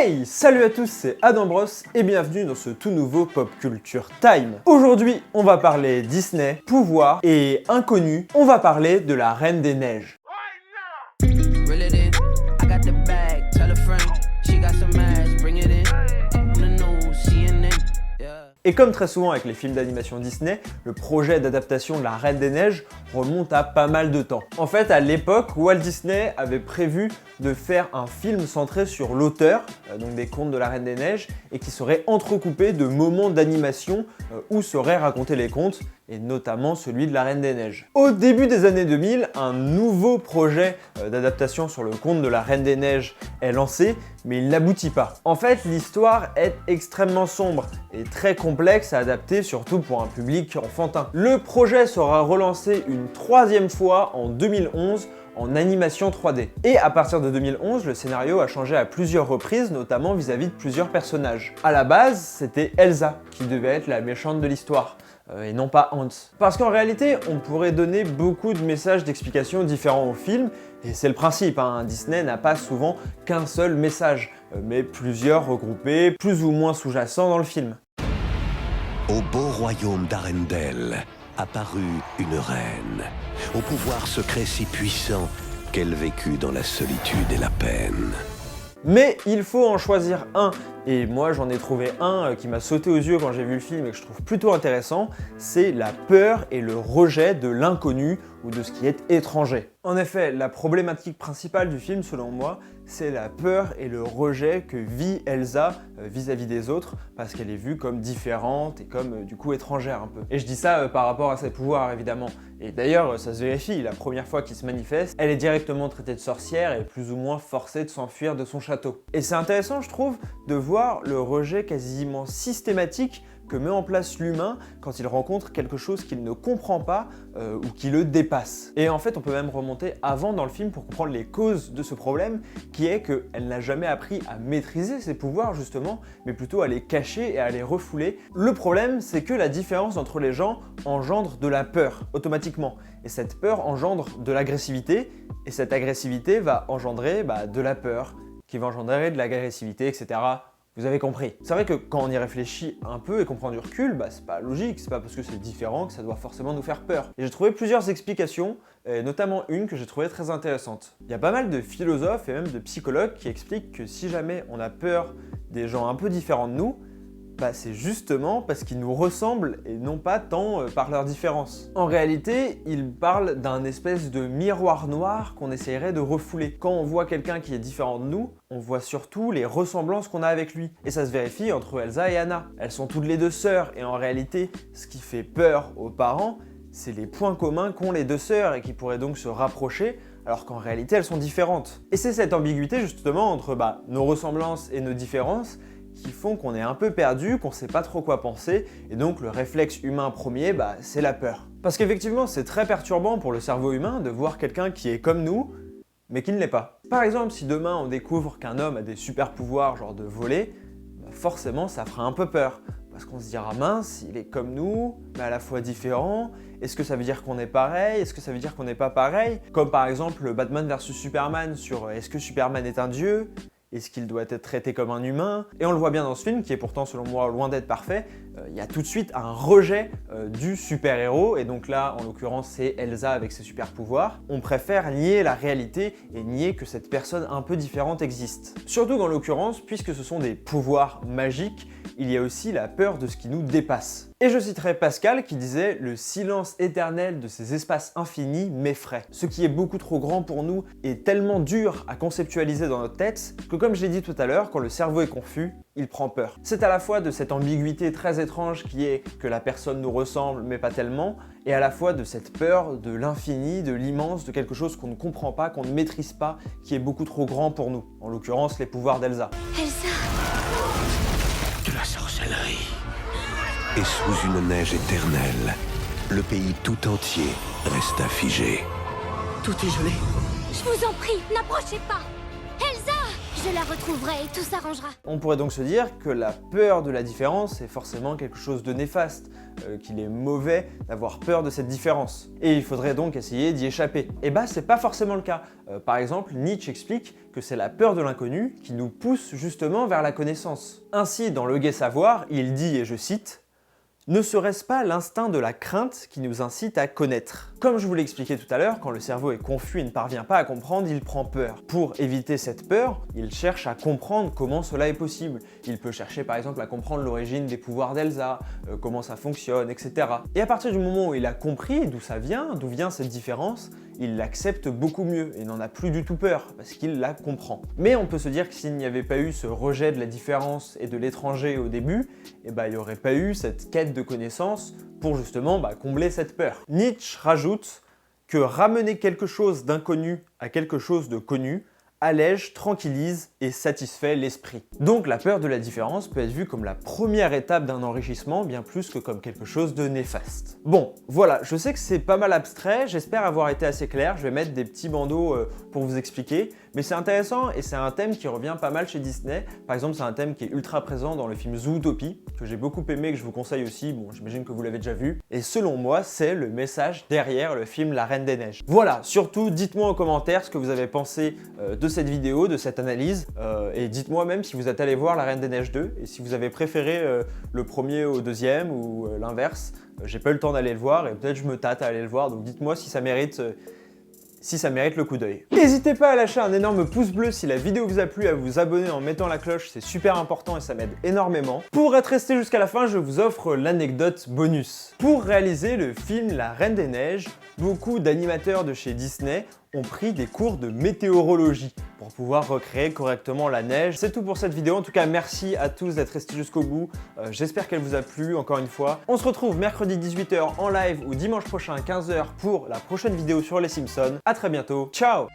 Hey, salut à tous, c'est Adam Bros et bienvenue dans ce tout nouveau Pop Culture Time. Aujourd'hui, on va parler Disney, pouvoir et inconnu. On va parler de la Reine des Neiges. Et comme très souvent avec les films d'animation Disney, le projet d'adaptation de la Reine des Neiges remonte à pas mal de temps. En fait, à l'époque, Walt Disney avait prévu de faire un film centré sur l'auteur, donc des contes de la Reine des Neiges, et qui serait entrecoupé de moments d'animation où seraient racontés les contes, et notamment celui de la Reine des Neiges. Au début des années 2000, un nouveau projet d'adaptation sur le conte de la Reine des Neiges est lancé, mais il n'aboutit pas. En fait, l'histoire est extrêmement sombre et très complexe à adapter, surtout pour un public enfantin. Le projet sera relancé une troisième fois en 2011 en animation 3D. Et à partir de 2011, le scénario a changé à plusieurs reprises, notamment vis-à-vis de plusieurs personnages. À la base, c'était Elsa qui devait être la méchante de l'histoire. Et non pas Hans. Parce qu'en réalité, on pourrait donner beaucoup de messages d'explication différents au film, et c'est le principe, hein. Disney n'a pas souvent qu'un seul message, mais plusieurs regroupés, plus ou moins sous-jacents dans le film. Au beau royaume d'Arendelle apparut une reine, au pouvoir secret si puissant qu'elle vécut dans la solitude et la peine. Mais il faut en choisir un, et moi j'en ai trouvé un qui m'a sauté aux yeux quand j'ai vu le film et que je trouve plutôt intéressant, c'est la peur et le rejet de l'inconnu ou de ce qui est étranger. En effet, la problématique principale du film, selon moi, c'est la peur et le rejet que vit Elsa vis-à-vis des autres, parce qu'elle est vue comme différente et comme du coup étrangère un peu. Et je dis ça par rapport à ses pouvoirs évidemment. Et d'ailleurs, ça se vérifie, la première fois qu'il se manifeste, elle est directement traitée de sorcière et plus ou moins forcée de s'enfuir de son château. Et c'est intéressant, je trouve, de voir le rejet quasiment systématique que met en place l'humain quand il rencontre quelque chose qu'il ne comprend pas ou qui le dépasse. Et en fait, on peut même remonter avant dans le film pour comprendre les causes de ce problème, qui est qu'elle n'a jamais appris à maîtriser ses pouvoirs justement, mais plutôt à les cacher et à les refouler. Le problème, c'est que la différence entre les gens engendre de la peur, automatiquement. Et cette peur engendre de l'agressivité, et cette agressivité va engendrer de la peur, qui va engendrer de l'agressivité, etc. Vous avez compris. C'est vrai que quand on y réfléchit un peu et qu'on prend du recul, c'est pas logique, c'est pas parce que c'est différent que ça doit forcément nous faire peur. Et j'ai trouvé plusieurs explications, et notamment une que j'ai trouvée très intéressante. Il y a pas mal de philosophes et même de psychologues qui expliquent que si jamais on a peur des gens un peu différents de nous, c'est justement parce qu'ils nous ressemblent et non pas tant par leur différence. En réalité, ils parlent d'un espèce de miroir noir qu'on essayerait de refouler. Quand on voit quelqu'un qui est différent de nous, on voit surtout les ressemblances qu'on a avec lui. Et ça se vérifie entre Elsa et Anna. Elles sont toutes les deux sœurs et en réalité, ce qui fait peur aux parents, c'est les points communs qu'ont les deux sœurs et qui pourraient donc se rapprocher, alors qu'en réalité elles sont différentes. Et c'est cette ambiguïté justement entre nos ressemblances et nos différences qui font qu'on est un peu perdu, qu'on sait pas trop quoi penser, et donc le réflexe humain premier, c'est la peur. Parce qu'effectivement, c'est très perturbant pour le cerveau humain de voir quelqu'un qui est comme nous, mais qui ne l'est pas. Par exemple, si demain on découvre qu'un homme a des super pouvoirs, genre de voler, forcément ça fera un peu peur. Parce qu'on se dira, mince, il est comme nous, mais à la fois différent. Est-ce que ça veut dire qu'on est pareil? Est-ce que ça veut dire qu'on n'est pas pareil? Comme par exemple Batman vs Superman sur est-ce que Superman est un dieu? Est-ce qu'il doit être traité comme un humain? Et on le voit bien dans ce film, qui est pourtant selon moi loin d'être parfait, il y a tout de suite un rejet du super-héros, et donc là, en l'occurrence, c'est Elsa avec ses super-pouvoirs. On préfère nier la réalité et nier que cette personne un peu différente existe. Surtout qu'en l'occurrence, puisque ce sont des pouvoirs magiques, il y a aussi la peur de ce qui nous dépasse. Et je citerai Pascal qui disait « Le silence éternel de ces espaces infinis m'effraie. Ce qui est beaucoup trop grand pour nous est tellement dur à conceptualiser dans notre tête que comme je l'ai dit tout à l'heure, quand le cerveau est confus, il prend peur. » C'est à la fois de cette ambiguïté très étrange qui est que la personne nous ressemble mais pas tellement, et à la fois de cette peur de l'infini, de l'immense, de quelque chose qu'on ne comprend pas, qu'on ne maîtrise pas, qui est beaucoup trop grand pour nous. En l'occurrence, les pouvoirs d'Elsa. Elsa! De la sorcellerie. Et sous une neige éternelle, le pays tout entier resta figé. Tout est gelé. Je vous en prie, n'approchez pas! Elsa! Je la retrouverai et tout s'arrangera. On pourrait donc se dire que la peur de la différence est forcément quelque chose de néfaste, qu'il est mauvais d'avoir peur de cette différence. Et il faudrait donc essayer d'y échapper. Et bah c'est pas forcément le cas. Par exemple, Nietzsche explique que c'est la peur de l'inconnu qui nous pousse justement vers la connaissance. Ainsi, dans Le Gai Savoir, il dit, et je cite, « Ne serait-ce pas l'instinct de la crainte qui nous incite à connaître ?» Comme je vous l'ai expliqué tout à l'heure, quand le cerveau est confus et ne parvient pas à comprendre, il prend peur. Pour éviter cette peur, il cherche à comprendre comment cela est possible. Il peut chercher par exemple à comprendre l'origine des pouvoirs d'Elsa, comment ça fonctionne, etc. Et à partir du moment où il a compris d'où ça vient, d'où vient cette différence, il l'accepte beaucoup mieux et n'en a plus du tout peur parce qu'il la comprend. Mais on peut se dire que s'il n'y avait pas eu ce rejet de la différence et de l'étranger au début, eh ben, il n'y aurait pas eu cette quête de connaissance pour justement combler cette peur. Nietzsche rajoute que ramener quelque chose d'inconnu à quelque chose de connu allège, tranquillise et satisfait l'esprit. Donc la peur de la différence peut être vue comme la première étape d'un enrichissement bien plus que comme quelque chose de néfaste. Bon, voilà, je sais que c'est pas mal abstrait, j'espère avoir été assez clair, je vais mettre des petits bandeaux pour vous expliquer, mais c'est intéressant et c'est un thème qui revient pas mal chez Disney. Par exemple, c'est un thème qui est ultra présent dans le film Zootopie, que j'ai beaucoup aimé et que je vous conseille aussi, bon j'imagine que vous l'avez déjà vu, et selon moi, c'est le message derrière le film La Reine des Neiges. Voilà, surtout dites-moi en commentaire ce que vous avez pensé de cette vidéo, de cette analyse, et dites-moi même si vous êtes allé voir La Reine des Neiges 2 et si vous avez préféré le premier au deuxième ou l'inverse. J'ai pas eu le temps d'aller le voir et peut-être je me tâte à aller le voir, donc dites-moi si ça mérite le coup d'œil. N'hésitez pas à lâcher un énorme pouce bleu si la vidéo vous a plu, à vous abonner en mettant la cloche, c'est super important et ça m'aide énormément. Pour être resté jusqu'à la fin, je vous offre l'anecdote bonus. Pour réaliser le film La Reine des Neiges, beaucoup d'animateurs de chez Disney ont pris des cours de météorologie pour pouvoir recréer correctement la neige. C'est tout pour cette vidéo. En tout cas, merci à tous d'être restés jusqu'au bout. J'espère qu'elle vous a plu, encore une fois. On se retrouve mercredi 18h en live ou dimanche prochain 15h pour la prochaine vidéo sur les Simpsons. À très bientôt. Ciao!